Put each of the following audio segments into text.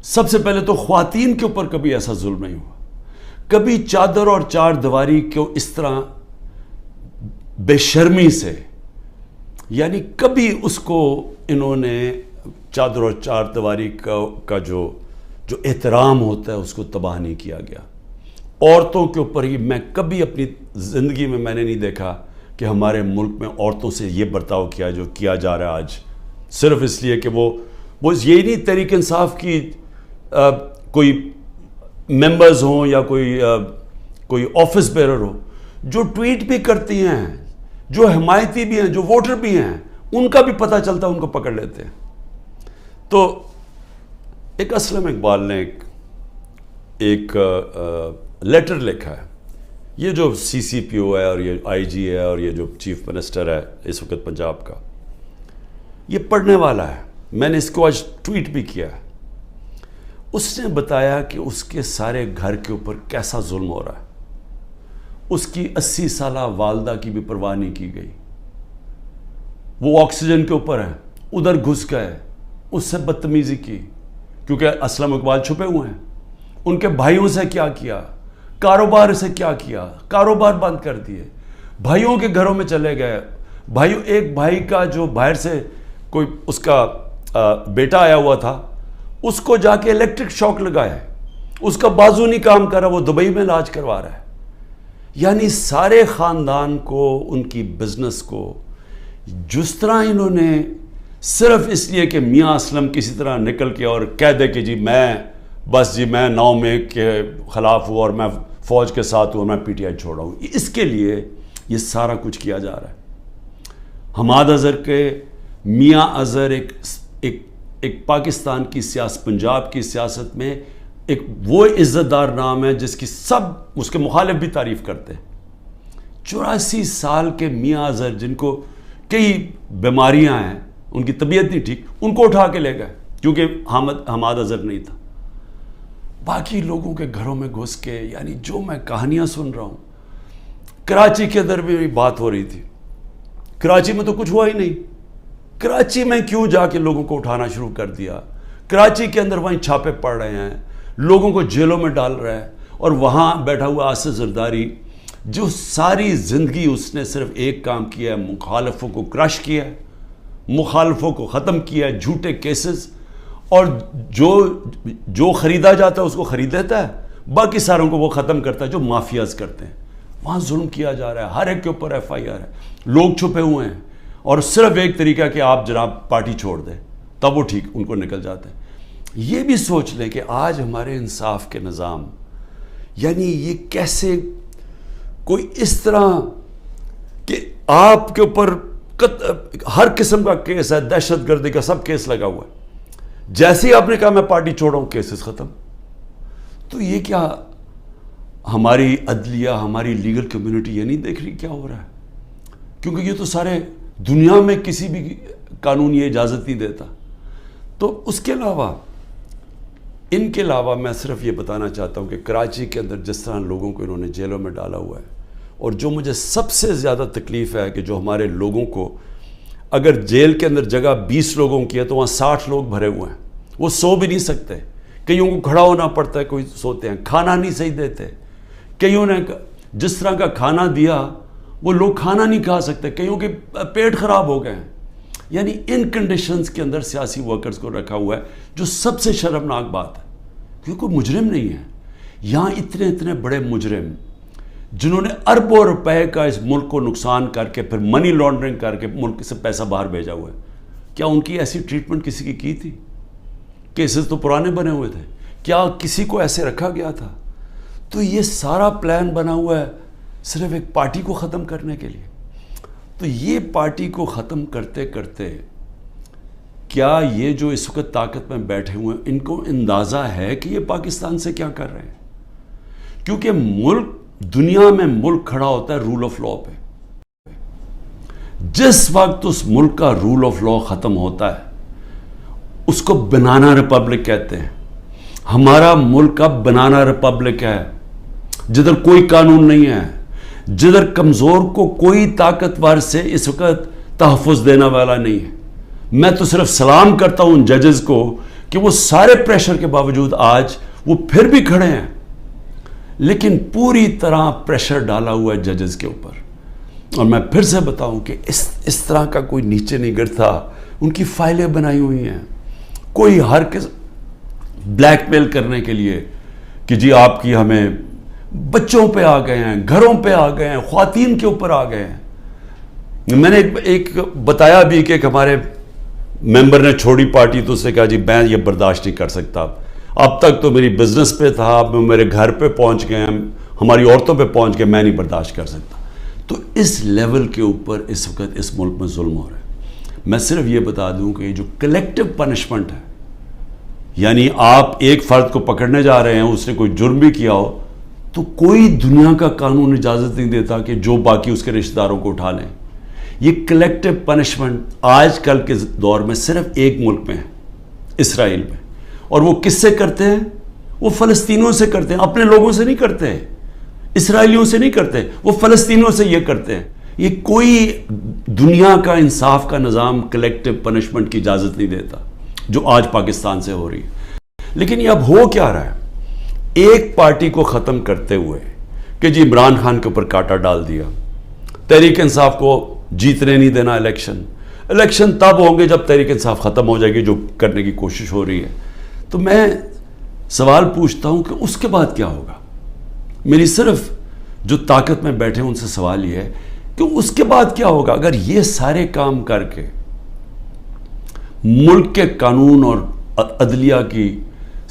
سب سے پہلے تو خواتین کے اوپر کبھی ایسا ظلم نہیں ہوا. کبھی چادر اور چار دیواری کو اس طرح بے شرمی سے، یعنی کبھی اس کو انہوں نے چادر اور چار دیواری کا جو احترام ہوتا ہے اس کو تباہ نہیں کیا گیا. عورتوں کے اوپر ہی میں کبھی اپنی زندگی میں نے نہیں دیکھا کہ ہمارے ملک میں عورتوں سے یہ برتاؤ کیا جو کیا جا رہا ہے آج، صرف اس لیے کہ وہ یہی نہیں تحریک انصاف کی کوئی ممبرز ہوں یا کوئی آفس بیرر ہو جو ٹویٹ بھی کرتی ہیں، جو حمایتی بھی ہیں، جو ووٹر بھی ہیں، ان کا بھی پتہ چلتا ہے، ان کو پکڑ لیتے ہیں. تو ایک اسلم اقبال نے ایک لیٹر لکھا ہے. یہ جو سی سی پی او ہے اور یہ آئی جی ہے اور یہ جو چیف منسٹر ہے اس وقت پنجاب کا، یہ پڑھنے والا ہے. میں نے اس کو آج ٹویٹ بھی کیا ہے. اس نے بتایا کہ اس کے سارے گھر کے اوپر کیسا ظلم ہو رہا ہے. اس کی 80 سالہ والدہ کی بھی پرواہ نہیں کی گئی. وہ آکسیجن کے اوپر ہے، ادھر گھس گئے، اس سے بدتمیزی کی، کیونکہ اسلم اقبال چھپے ہوئے ہیں. ان کے بھائیوں سے کیا کیا، کاروبار سے کیا کیا، کاروبار بند کر دیے، بھائیوں کے گھروں میں چلے گئے. ایک بھائی کا جو باہر سے کوئی اس کا بیٹا آیا ہوا تھا، اس کو جا کے الیکٹرک شاک لگایا ہے، اس کا بازو نہیں کام کر رہا، وہ دبئی میں علاج کروا رہا ہے. یعنی سارے خاندان کو، ان کی بزنس کو جس طرح انہوں نے صرف اس لیے کہ میاں اسلم کسی طرح نکل کے اور کہہ دے کہ میں 9 مئی کے خلاف ہوں اور میں فوج کے ساتھ ہوں اور میں پی ٹی آئی چھوڑا ہوں، اس کے لیے یہ سارا کچھ کیا جا رہا ہے. حماد اظہر کے میاں اظہر ایک پاکستان کی سیاست، پنجاب کی سیاست میں ایک وہ عزت دار نام ہے جس کی سب اس کے مخالف بھی تعریف کرتے ہیں. 84 سال کے میاں اظہر جن کو کئی بیماریاں ہیں، ان کی طبیعت نہیں ٹھیک، ان کو اٹھا کے لے گئے کیونکہ حماد اظہر نہیں تھا. باقی لوگوں کے گھروں میں گھس کے، یعنی جو میں کہانیاں سن رہا ہوں. کراچی کے اندر بھی بات ہو رہی تھی، کراچی میں تو کچھ ہوا ہی نہیں. کراچی میں کیوں جا کے لوگوں کو اٹھانا شروع کر دیا؟ کراچی کے اندر وہیں چھاپے پڑ رہے ہیں، لوگوں کو جیلوں میں ڈال رہا ہے. اور وہاں بیٹھا ہوا آصف زرداری جو ساری زندگی اس نے صرف ایک کام کیا ہے، مخالفوں کو کرش کیا ہے، مخالفوں کو ختم کیا ہے، جھوٹے کیسز، اور جو خریدا جاتا ہے اس کو خرید لیتا ہے، باقی ساروں کو وہ ختم کرتا ہے جو مافیاز کرتے ہیں. وہاں ظلم کیا جا رہا ہے، ہر ایک کے اوپر ایف آئی آر ہے، لوگ چھپے ہوئے ہیں، اور صرف ایک طریقہ کہ آپ جناب پارٹی چھوڑ دیں تب وہ ٹھیک ان کو نکل جاتے ہیں. یہ بھی سوچ لیں کہ آج ہمارے انصاف کے نظام، یعنی یہ کیسے کوئی اس طرح کہ آپ کے اوپر ہر قسم کا کیس ہے، دہشت گردی کا سب کیس لگا ہوا ہے، جیسے ہی آپ نے کہا میں پارٹی چھوڑا ہوں کیسز ختم. تو یہ کیا ہماری عدلیہ، ہماری لیگل کمیونٹی یہ نہیں دیکھ رہی کیا ہو رہا ہے؟ کیونکہ یہ تو سارے دنیا میں کسی بھی قانون یہ اجازت نہیں دیتا. تو اس کے علاوہ ان کے علاوہ میں صرف یہ بتانا چاہتا ہوں کہ کراچی کے اندر جس طرح لوگوں کو انہوں نے جیلوں میں ڈالا ہوا ہے، اور جو مجھے سب سے زیادہ تکلیف ہے کہ جو ہمارے لوگوں کو، اگر جیل کے اندر جگہ 20 لوگوں کی ہے تو وہاں 60 لوگ بھرے ہوئے ہیں، وہ سو بھی نہیں سکتے، کئیوں کو کھڑا ہونا پڑتا ہے، کوئی سوتے ہیں، کھانا نہیں صحیح دیتے، کئیوں نے جس طرح کا کھانا دیا وہ لوگ کھانا نہیں کھا سکتے، کئیوں کے پیٹ خراب ہو گئے ہیں. یعنی ان کنڈیشنز کے اندر سیاسی ورکرز کو رکھا ہوا ہے، جو سب سے شرمناک بات ہے، کیونکہ کوئی مجرم نہیں ہے. یہاں اتنے بڑے مجرم جنہوں نے اربوں روپے کا اس ملک کو نقصان کر کے پھر منی لانڈرنگ کر کے ملک سے پیسہ باہر بھیجا ہوا ہے، کیا ان کی ایسی ٹریٹمنٹ کسی کی تھی؟ کیسز تو پرانے بنے ہوئے تھے، کیا کسی کو ایسے رکھا گیا تھا؟ تو یہ سارا پلان بنا ہوا ہے صرف ایک پارٹی کو ختم کرنے کے لیے. تو یہ پارٹی کو ختم کرتے کرتے کیا یہ جو اس وقت طاقت میں بیٹھے ہوئے ہیں ان کو اندازہ ہے کہ یہ پاکستان سے کیا کر رہے ہیں؟ کیونکہ ملک، دنیا میں ملک کھڑا ہوتا ہے رول آف لا پہ. جس وقت اس ملک کا رول آف لا ختم ہوتا ہے اس کو بنانا ریپبلک کہتے ہیں. ہمارا ملک اب بنانا ریپبلک ہے، جدھر کوئی قانون نہیں ہے، جدھر کمزور کو کوئی طاقتور سے اس وقت تحفظ دینے والا نہیں ہے. میں تو صرف سلام کرتا ہوں ان ججز کو کہ وہ سارے پریشر کے باوجود آج وہ پھر بھی کھڑے ہیں، لیکن پوری طرح پریشر ڈالا ہوا ہے ججز کے اوپر. اور میں پھر سے بتاؤں کہ اس طرح کا کوئی نیچے نہیں گرتا. ان کی فائلیں بنائی ہوئی ہیں، کوئی ہر کس بلیک میل کرنے کے لیے کہ جی آپ کی ہمیں بچوں پہ آ گئے ہیں، گھروں پہ آ گئے ہیں، خواتین کے اوپر آ گئے ہیں. میں نے ایک بتایا بھی کہ ہمارے ممبر نے چھوڑی پارٹی تو اس سے کہا جی میں یہ برداشت نہیں کر سکتا، اب تک تو میری بزنس پہ تھا، اب میرے گھر پہ پہنچ گئے ہیں، ہماری عورتوں پہ پہنچ گئے، میں نہیں برداشت کر سکتا. تو اس لیول کے اوپر اس وقت اس ملک میں ظلم ہو رہا ہے. میں صرف یہ بتا دوں کہ یہ جو کلیکٹو پنشمنٹ ہے، یعنی آپ ایک فرد کو پکڑنے جا رہے ہیں، اس نے کوئی جرم بھی کیا ہو، تو کوئی دنیا کا قانون اجازت نہیں دیتا کہ جو باقی اس کے رشتہ داروں کو اٹھا لیں. یہ کلیکٹو پنشمنٹ آج کل کے دور میں صرف ایک ملک میں ہے، اسرائیل میں. اور وہ کس سے کرتے ہیں؟ وہ فلسطینیوں سے کرتے ہیں، اپنے لوگوں سے نہیں کرتے، اسرائیلیوں سے نہیں کرتے، وہ فلسطینیوں سے یہ کرتے ہیں. یہ کوئی دنیا کا انصاف کا نظام کلیکٹو پنشمنٹ کی اجازت نہیں دیتا جو آج پاکستان سے ہو رہی ہے. لیکن یہ اب ہو کیا رہا ہے؟ ایک پارٹی کو ختم کرتے ہوئے کہ جی عمران خان کے اوپر کانٹا ڈال دیا، تحریک انصاف کو جیتنے نہیں دینا الیکشن تب ہوں گے جب تحریک انصاف ختم ہو جائے گی، جو کرنے کی کوشش ہو رہی ہے. تو میں سوال پوچھتا ہوں کہ اس کے بعد کیا ہوگا؟ میری صرف جو طاقت میں بیٹھے ان سے سوال یہ ہے کہ اس کے بعد کیا ہوگا اگر یہ سارے کام کر کے ملک کے قانون اور عدلیہ کی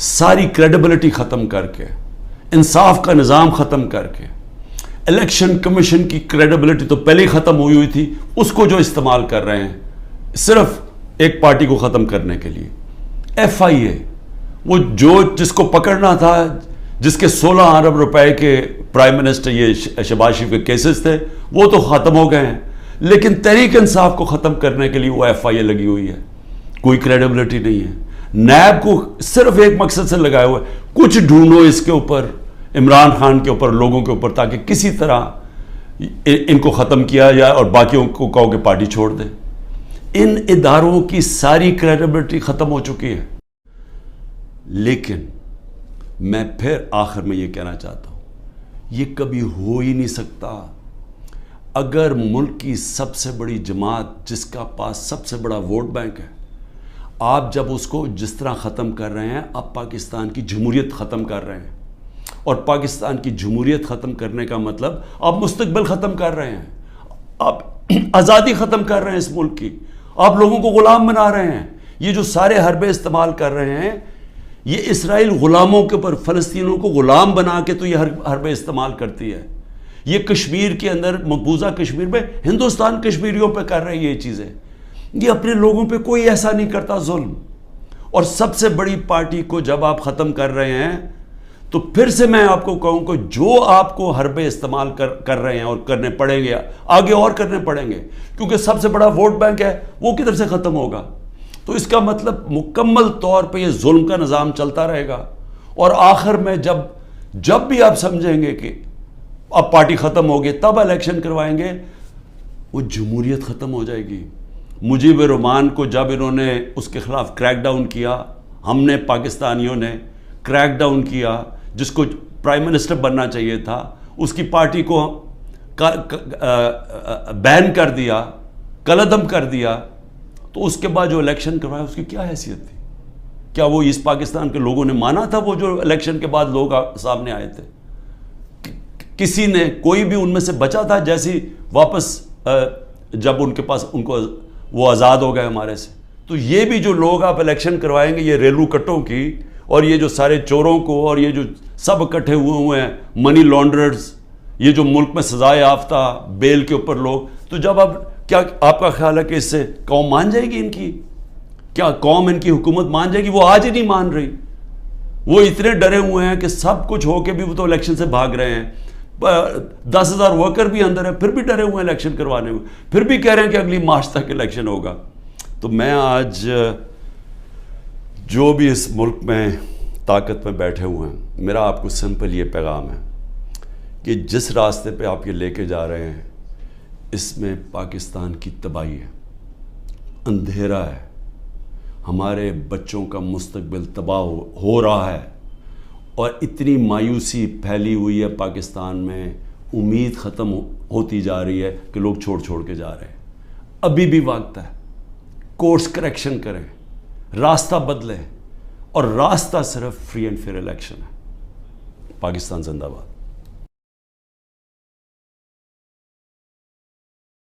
ساری کریڈیبلٹی ختم کر کے، انصاف کا نظام ختم کر کے، الیکشن کمیشن کی کریڈیبلٹی تو پہلے ہی ختم ہوئی تھی، اس کو جو استعمال کر رہے ہیں صرف ایک پارٹی کو ختم کرنے کے لیے. ایف آئی اے، وہ جس کو پکڑنا تھا، جس کے 16 ارب روپے کے پرائم منسٹر یہ شہباز شریف کے کیسز تھے، وہ تو ختم ہو گئے ہیں، لیکن تحریک انصاف کو ختم کرنے کے لیے وہ ایف آئی اے لگی ہوئی ہے. کوئی کریڈیبلٹی نہیں ہے. نیب کو صرف ایک مقصد سے لگایا ہوا ہے، کچھ ڈھونڈو اس کے اوپر، عمران خان کے اوپر، لوگوں کے اوپر، تاکہ کسی طرح ان کو ختم کیا جائے اور باقیوں کو کہو کہ پارٹی چھوڑ دیں. ان اداروں کی ساری کریڈیبلٹی ختم ہو چکی ہے. لیکن میں پھر آخر میں یہ کہنا چاہتا ہوں، یہ کبھی ہو ہی نہیں سکتا. اگر ملک کی سب سے بڑی جماعت جس کا پاس سب سے بڑا ووٹ بینک ہے، آپ جب اس کو جس طرح ختم کر رہے ہیں، آپ پاکستان کی جمہوریت ختم کر رہے ہیں. اور پاکستان کی جمہوریت ختم کرنے کا مطلب آپ مستقبل ختم کر رہے ہیں، آپ آزادی ختم کر رہے ہیں اس ملک کی، آپ لوگوں کو غلام بنا رہے ہیں. یہ جو سارے حربے استعمال کر رہے ہیں، یہ اسرائیل غلاموں کے اوپر، فلسطینیوں کو غلام بنا کے تو یہ حربے استعمال کرتی ہے. یہ کشمیر کے اندر، مقبوضہ کشمیر میں ہندوستان کشمیریوں پہ کر رہے ہیں یہ چیزیں. یہ اپنے لوگوں پہ کوئی ایسا نہیں کرتا ظلم. اور سب سے بڑی پارٹی کو جب آپ ختم کر رہے ہیں تو پھر سے میں آپ کو کہوں کہ جو آپ کو حربے استعمال کر رہے ہیں اور کرنے پڑیں گے، آگے اور کرنے پڑیں گے، کیونکہ سب سے بڑا ووٹ بینک ہے، وہ کدھر سے ختم ہوگا؟ تو اس کا مطلب مکمل طور پہ یہ ظلم کا نظام چلتا رہے گا. اور آخر میں جب بھی آپ سمجھیں گے کہ اب پارٹی ختم ہوگی، تب الیکشن کروائیں گے، وہ جمہوریت ختم ہو جائے گی. مجیب الرحمان کو جب انہوں نے اس کے خلاف کریک ڈاؤن کیا، ہم نے پاکستانیوں نے کریک ڈاؤن کیا، جس کو پرائم منسٹر بننا چاہیے تھا، اس کی پارٹی کو بین کر دیا، کلعدم کر دیا. تو اس کے بعد جو الیکشن کروایا اس کی کیا حیثیت تھی؟ کیا وہ اس پاکستان کے لوگوں نے مانا تھا وہ جو الیکشن کے بعد لوگ سامنے آئے تھے؟ کسی نے، کوئی بھی ان میں سے بچا تھا جیسی واپس جب ان کے پاس ان کو وہ آزاد ہو گئے ہمارے سے؟ تو یہ بھی جو لوگ آپ الیکشن کروائیں گے یہ ریلو کٹوں کی، اور یہ جو سارے چوروں کو، اور یہ جو سب اکٹھے ہوئے ہیں منی لانڈررز، یہ جو ملک میں سزا یافتہ بیل کے اوپر لوگ، تو جب اب کیا آپ کا خیال ہے کہ اس سے قوم مان جائے گی؟ ان کی کیا قوم ان کی حکومت مان جائے گی؟ وہ آج ہی نہیں مان رہی. وہ اتنے ڈرے ہوئے ہیں کہ سب کچھ ہو کے بھی وہ تو الیکشن سے بھاگ رہے ہیں. 10,000 ورکر بھی اندر ہے، پھر بھی ڈرے ہوئے ہیں الیکشن کروانے میں، پھر بھی کہہ رہے ہیں کہ اگلی مارچ تک الیکشن ہوگا. تو میں آج جو بھی اس ملک میں طاقت میں بیٹھے ہوئے ہیں، میرا آپ کو سمپل یہ پیغام ہے کہ جس راستے پہ آپ یہ لے کے جا رہے ہیں، اس میں پاکستان کی تباہی ہے، اندھیرا ہے. ہمارے بچوں کا مستقبل تباہ ہو رہا ہے، اور اتنی مایوسی پھیلی ہوئی ہے پاکستان میں، امید ختم ہوتی جا رہی ہے کہ لوگ چھوڑ کے جا رہے ہیں۔ ابھی بھی وقت ہے، کورس کریکشن کریں، راستہ بدلیں، اور راستہ صرف فری اینڈ فیئر الیکشن ہے۔ پاکستان زندہ باد۔